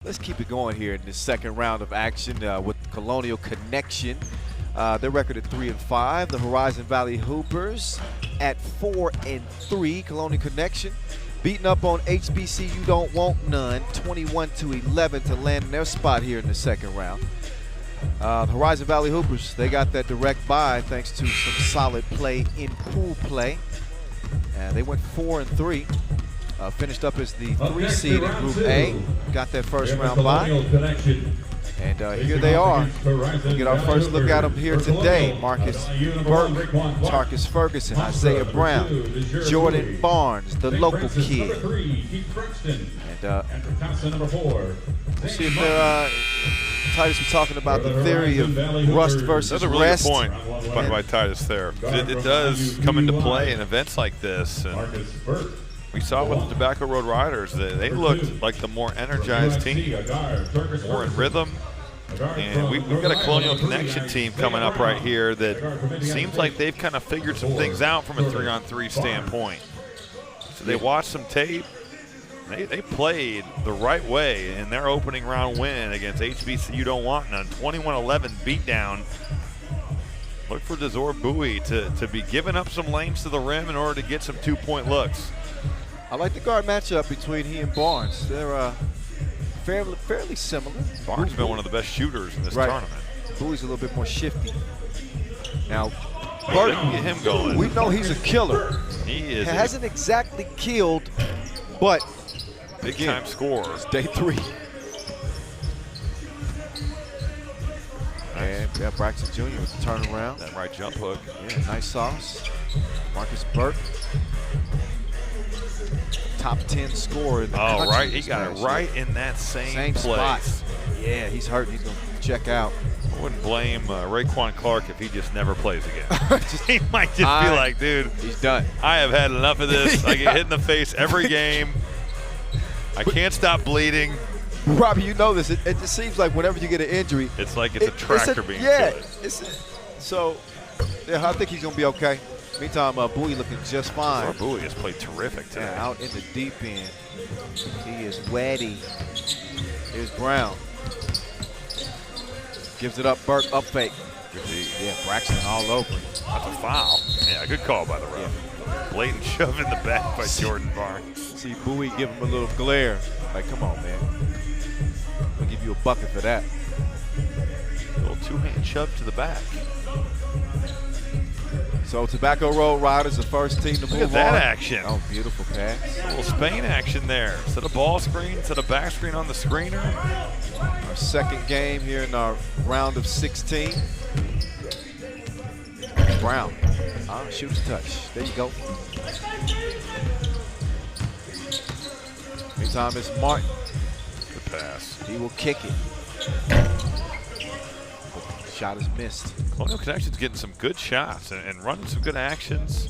Let's keep it going here in this second round of action with Colonial Con-Nec-Tion. Their record at 3-5. The Horizon Valley Hoopers at 4-3. Colonial Con-Nec-Tion beating up on HBC You Don't Want None, 21-11 to land in their spot here in the second round. The Horizon Valley Hoopers, they got that direct bye thanks to some solid play in pool play. They went 4-3. Finished up as the 3 seed in Group A. Got that first round bye. And here they are. We'll get our first look at them here today. Marcus Burke, Tarkus Ferguson, Isaiah Brown, Jordan Barnes, the local kid. And we'll see if they're, Titus was talking about the theory of rust versus That's a really rest. good point by Titus there. It does come into play in events like this. And we saw with the Tobacco Road Riders that they looked like the more energized team, more in rhythm. And we've got a Colonial Con-Nec-Tion team coming up right here that seems like they've kind of figured some things out from a 3-on-3 standpoint. So they watched some tape. They played the right way in their opening round win against HBC You Don't Want None, 21-11 beatdown. Look for Desor Bowie to be giving up some lanes to the rim in order to get some 2-point looks. I like the guard matchup between he and Barnes. They're fairly similar. Barnes has been one of the best shooters in this tournament. Bowie's a little bit more shifty. Now, Bart, get him going. We know he's a killer. He is. He hasn't exactly killed, but big time scorer. It's day 3. And yeah, Braxton Jr. with the turnaround. That right jump hook. Yeah, nice sauce. Marcus Burke. Top 10 scorer in the country. Oh, right. He got it right in that same place. Spot. Yeah, he's hurt. He's going to check out. I wouldn't blame Raekwon Clark if he just never plays again. He might just be like, dude, he's done. I have had enough of this. I get hit in the face every game. I can't stop bleeding. Robbie, you know this. It just seems like whenever you get an injury, it's like it's a tractor being killed. Yeah. So, yeah, I think he's going to be okay. Meantime, Bowie looking just fine. Bowie has played terrific today. Yeah, out in the deep end. He is wetty. Here's Brown. Gives it up. Burke up fake. Yeah, Braxton all over him. That's a foul. Yeah, good call by the ref. Yeah. Blatant shove in the back by Jordan Barnes. See Bowie give him a little glare. Like, come on, man. I'll give you a bucket for that. A little 2-hand shove to the back. So Tobacco Road Riders, the first team to move on. Look at that action. Oh, beautiful pass. A little Spain action there. Set a ball screen, set a back screen on the screener. Our second game here in our round of 16. Brown. Shoots touch. There you go. Meantime, it's Martin. Good pass. He will kick it. Shot is missed. Colonial Con-Nec-Tion's getting some good shots and running some good actions.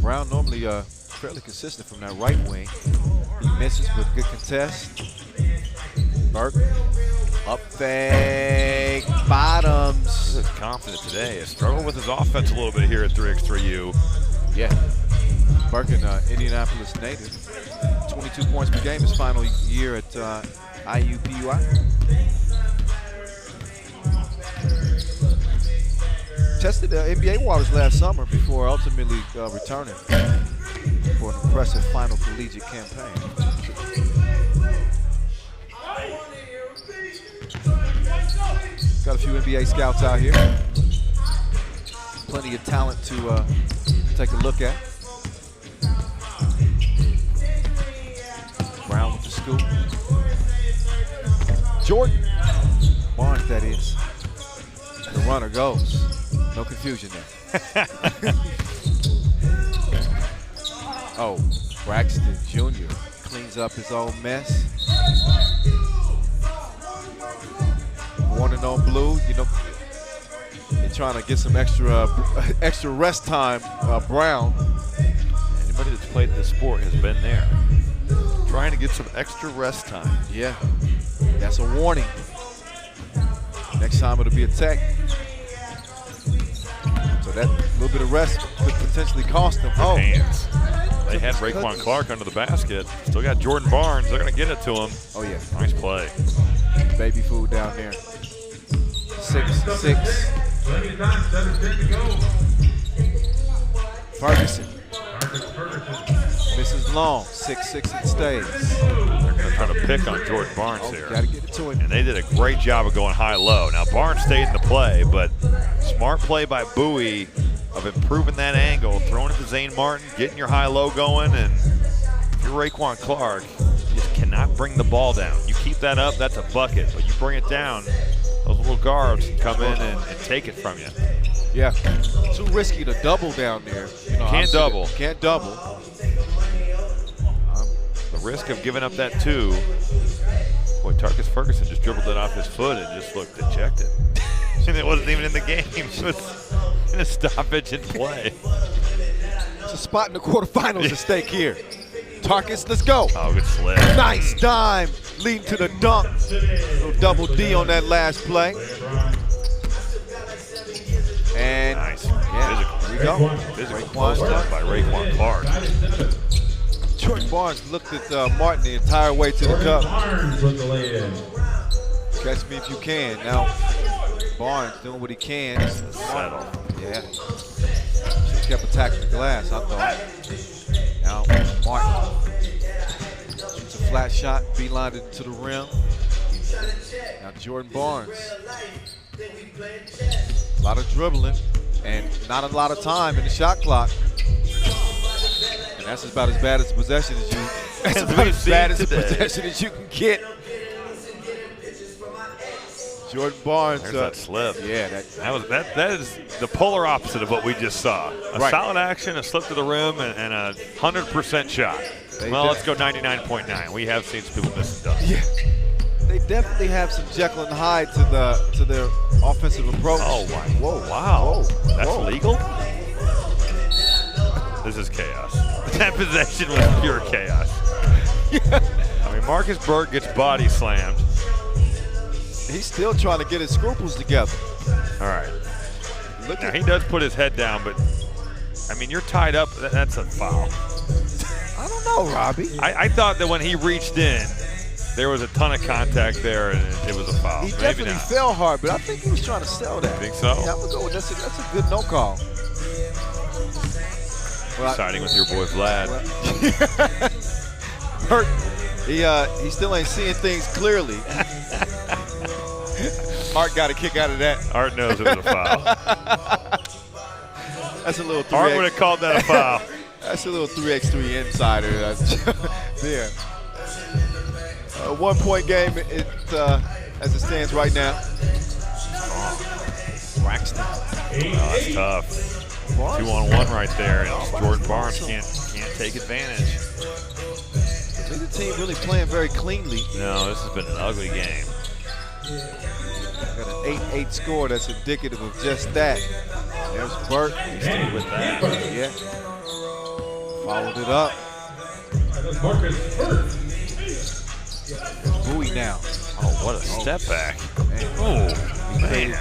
Brown normally fairly consistent from that right wing. He misses with good contest. Burke, up fake, bottoms. He's confident today. He struggled with his offense a little bit here at 3x3U. Yeah. Burke, an Indianapolis native. 22 points per game his final year at IUPUI. Tested NBA waters last summer before ultimately returning for an impressive final collegiate campaign. Got a few NBA scouts out here. Plenty of talent to take a look at. Brown with the scoop. Jordan Barnes, that is. The runner goes. No confusion there. Oh, Braxton Jr. cleans up his own mess. Warning on blue. You know, they're trying to get some extra rest time. Brown. Anybody that's played this sport has been there. Trying to get some extra rest time. Yeah, that's a warning. Next time it'll be a tech. So that little bit of rest could potentially cost them. Hands. had Raekwon Clark under the basket. Still got Jordan Barnes. They're going to get it to him. Oh, yeah. Nice play. Baby food down there. 6-6. Ferguson. Misses long. 6-6 and stays. They're going to try to pick on Jordan Barnes here. Got to get it to him. And they did a great job of going high-low. Now, Barnes stayed in the play, but smart play by Bowie of improving that angle, throwing it to Zane Martin, getting your high-low going, and if you're Raekwon Clark, you just cannot bring the ball down. You keep that up, that's a bucket, but you bring it down, those little guards can come in and take it from you. Yeah, too risky to double down there. You know, Can't double. Can't double. The risk of giving up that 2. Boy, Tarkus Ferguson just dribbled it off his foot and just looked dejected. And it wasn't even in the game. It was in a stoppage in play. It's a spot in the quarterfinals at stake here. Tarkus, let's go. Oh, good slip. Nice dime, leading to the dunk. Little double D on that last play. And nice. Yeah, here we go. Physical post-up by Raekwon Clark. Jordan Barnes looked at Martin the entire way to the cup. Catch me if you can. Now, Barnes doing what he can. Settle. Yeah. Just kept attacking the glass, I thought. Now, Martin shoots a flat shot, beelined it to the rim. Now, Jordan Barnes. A lot of dribbling and not a lot of time in the shot clock. And that's about as bad as a possession as you. That's about as bad as a possession as you can get. Jordan Barnes. There's that slip. Yeah, that is the polar opposite of what we just saw. A solid action, a slip to the rim, and a 100% shot. Well, let's go 99.9. We have seen some people miss stuff. Yeah, they definitely have some Jekyll and Hyde to their offensive approach. Oh my! Whoa! Wow! Whoa. That's Whoa. legal. This is chaos. That possession was pure chaos. Yeah. I mean, Marcus Burke gets body slammed. He's still trying to get his scruples together. All right. Now, he does put his head down, but, I mean, you're tied up. That's a foul. I don't know, Robbie. I thought that when he reached in, there was a ton of contact there, and it was a foul. He definitely fell hard, but I think he was trying to sell that. Think so? Yeah, I'm going to go with that's a good no call. Well, siding with your boy Vlad. Hurt. He still ain't seeing things clearly. Art got a kick out of that. Art knows it was a foul. That's a little 3x. Art would have called that a foul. That's a little 3x3 insider. Yeah. 1 point game as it stands right now. Braxton. Oh, that's tough. 2-on-1 right there, and Jordan Barnes can't take advantage. The team really playing very cleanly. No, this has been an ugly game. Got an 8-8 score that's indicative of just that. There's Burt. He's still with that. Yeah. Followed it up. Bowie now. Oh, what a step back. Man.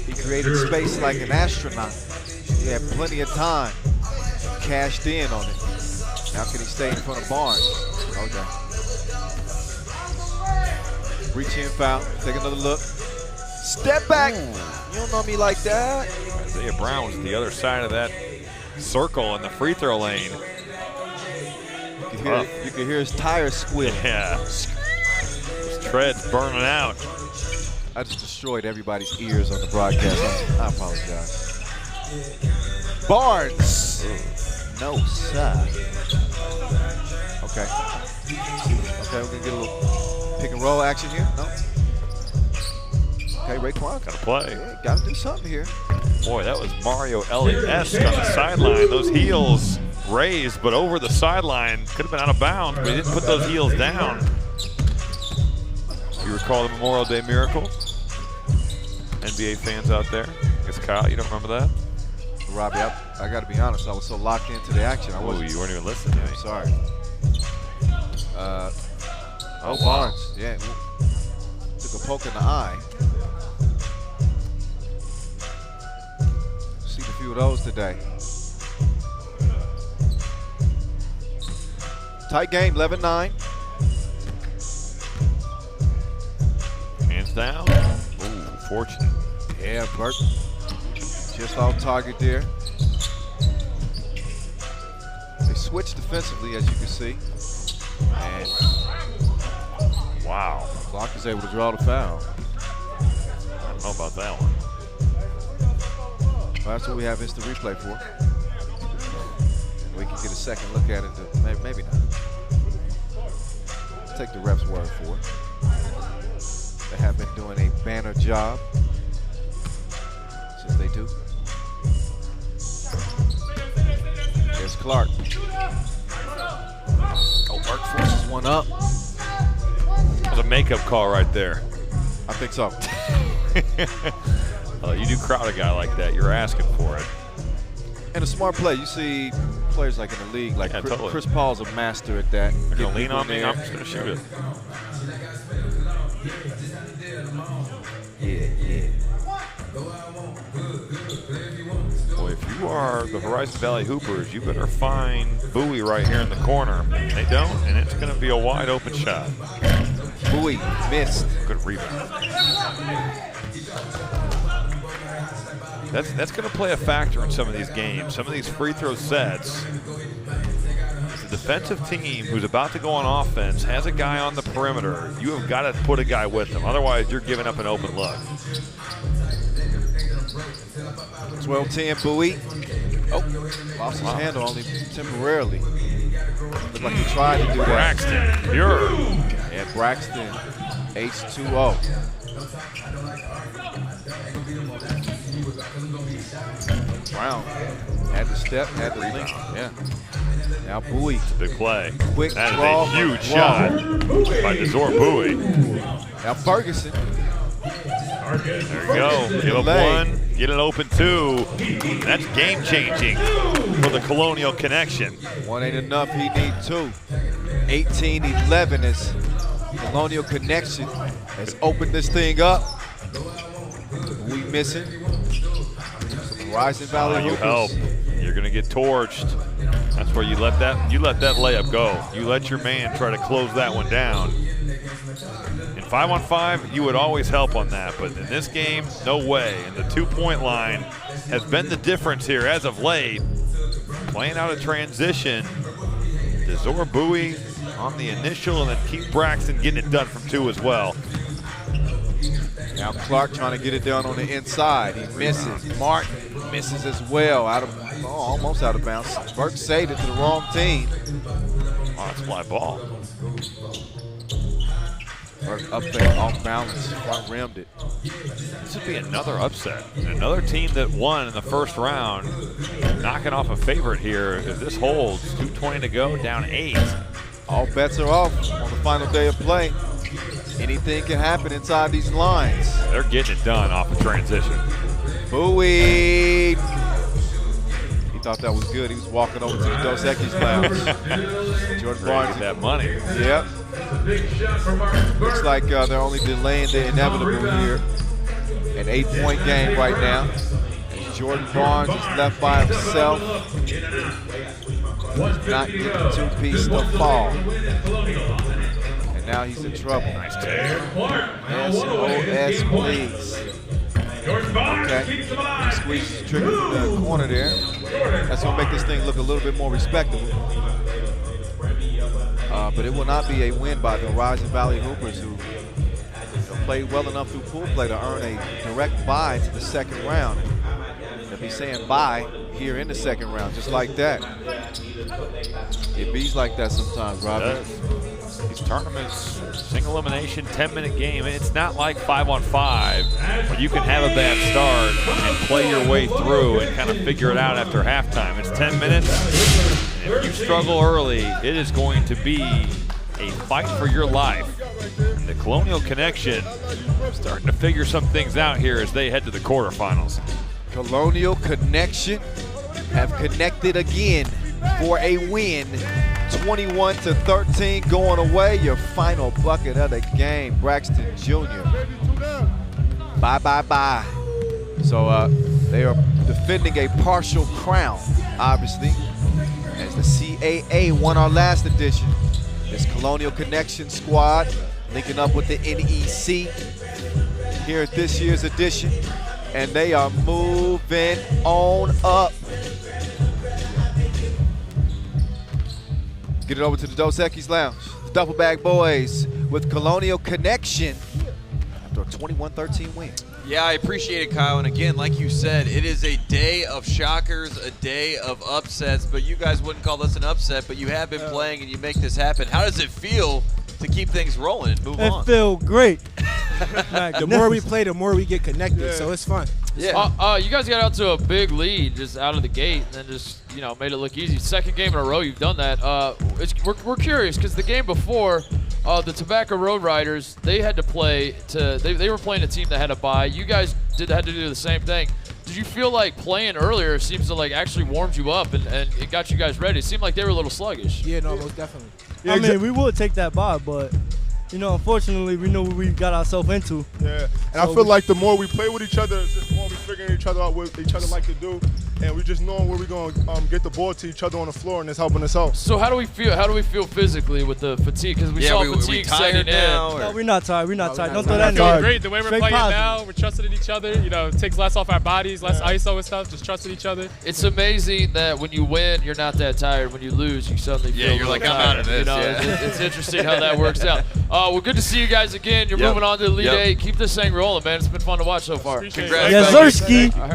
He created space like an astronaut. He had plenty of time. Cashed in on it. Now can he stay in front of Barnes? Okay. Reach in, foul. Take another look. Step back. You don't know me like that. Isaiah Brown was the other side of that circle in the free throw lane. You can hear his tires squeal. Yeah. His treads burning out. I just destroyed everybody's ears on the broadcast. I apologize. Barnes. No, sir. Okay. Okay, we're going to get a little pick and roll action here. No. Okay, Raekwon. Got to play. Yeah, got to do something here. Boy, that was Mario Elliott-esque on the sideline. Those heels raised, but over the sideline. Could have been out of bounds, but he didn't put those heels down. You recall the Memorial Day Miracle? NBA fans out there? I guess, Kyle, you don't remember that? Robbie, I got to be honest. I was so locked into the action. You weren't even listening to me. I'm sorry. Barnes. Yeah. Took a poke in the eye. Seen a few of those today. Tight game, 11-9. Hands down. Ooh, fortunate. Yeah, Burke just off target there. They switched defensively, as you can see. And wow. Clark is able to draw the foul. I don't know about that one. Well, that's what we have instant replay for. And we can get a second look at it. Maybe not. Take the ref's word for it. They have been doing a banner job since they do. There's Clark. Oh, Burke forces one up. That was a makeup call right there. I think so. You do crowd a guy like that, you're asking for it. And a smart play. You see players like in the league, like totally. Chris Paul's a master at that. They're going to lean on me, I'm just going to shoot it. Yeah. Well, if you are the Horizon Valley Hoopers, you better find Bowie right here in the corner. They don't, and it's going to be a wide open shot. Bowie missed. Good rebound. That's going to play a factor in some of these games, some of these free throw sets. The defensive team who's about to go on offense has a guy on the perimeter. You have got to put a guy with them. Otherwise, you're giving up an open look. 12-10 Bowie. Oh, lost his handle only temporarily. Looked like he tried to do that. Braxton, pure. And Braxton, H2O. Brown had the step, had the link. Yeah. Now Bowie. Big play. Quick that draw. is a huge shot by Desor Bowie. Now Ferguson. There you go. Give up one, get an open two. That's game changing for the Colonial Connection. One ain't enough, he needs two. 18-11 as Colonial Connection has opened this thing up. We missing. Horizon Valley you Hoopers. help. You're gonna get torched. That's where you let that layup go. You let your man try to close that one down. In 5-on-5, you would always help on that, but in this game, no way. And the 2-point line has been the difference here as of late. Playing out a transition. Desor Bowie on the initial, and then Keith Braxton getting it done from two as well. Now Clark trying to get it down on the inside. He misses. Martin misses as well. Almost out of bounds. Burke saved it to the wrong team. Oh, that's fly ball. Burke up there off balance. Front rimmed it. This would be another upset. And another team that won in the first round, knocking off a favorite here. If this holds, 2:20 to go, down 8. All bets are off on the final day of play. Anything can happen inside these lines. They're getting it done off of transition. Bowie. He thought that was good. He was walking over to the Dos Equis lounge. Jordan Barnes. That money. Yep. Looks like they're only delaying the inevitable here. An 8-point game right now. And Jordan Barnes is left by himself. Not getting the two-piece to fall. Now he's in trouble. Nice take. SOS, please. Okay. He squeezes the trigger from the corner there. That's going to make this thing look a little bit more respectable. But it will not be a win by the Horizon Valley Hoopers, who played well enough through pool play to earn a direct bye to the second round. They'll be saying bye here in the second round, just like that. It bees like that sometimes, Robert. These tournaments, single elimination, 10-minute game. It's not like 5-on-5 where you can have a bad start and play your way through and kind of figure it out after halftime. It's 10 minutes, and if you struggle early, it is going to be a fight for your life. And the Colonial Connection starting to figure some things out here as they head to the quarterfinals. Colonial Connection have connected again for a win. 21-13 going away. Your final bucket of the game, Braxton Jr. Bye. So they are defending a partial crown, obviously, as The CAA won our last edition. This Colonial Con-Nec-Tion squad linking up with the NEC here at this year's edition, and they are moving on up. Get it over to the Dos Equis Lounge. The Duffel Bag Boys with Colonial Con-Nec-Tion after a 21-13 win. Yeah, I appreciate it, Kyle. And again, like you said, it is a day of shockers, a day of upsets. But you guys wouldn't call this an upset, but you have been playing and you make this happen. How does it feel to keep things rolling and move on? It feels great. The more we play, the more we get connected, so it's fun. Yeah. You guys got out to a big lead just out of the gate, and then just made it look easy. Second game in a row you've done that. We're curious because the game before, the Tobacco Road Riders, they had to play they were playing a team that had a bye. You guys had to do the same thing. Did you feel like playing earlier seems to actually warmed you up and it got you guys ready? It seemed like they were a little sluggish. Yeah, no, most definitely. Yeah, I mean, we would take that bye, but unfortunately, we know what we got ourselves into. Yeah, and I feel like the more we play with each other, the more we figuring each other out what each other like to do, and we just knowing where we're going to get the ball to each other on the floor, and it's helping us out. So how do we feel physically with the fatigue? Because we saw fatigue setting in. No, we're not tired. We're not tired. Don't throw We're that feeling in. great. The way we're Straight playing positive. now, we're trusting in each other. It takes less off our bodies, less ISO and stuff, just trusting each other. It's amazing that when you win, you're not that tired. When you lose, you suddenly feel you're like, I'm tired. out of this. It's interesting how that works out. Well, good to see you guys again. You're moving on to the Elite 8. Keep this thing rolling, man. It's been fun to watch so far. Appreciate it. Congrats. Yes, guys. Zerski. All right.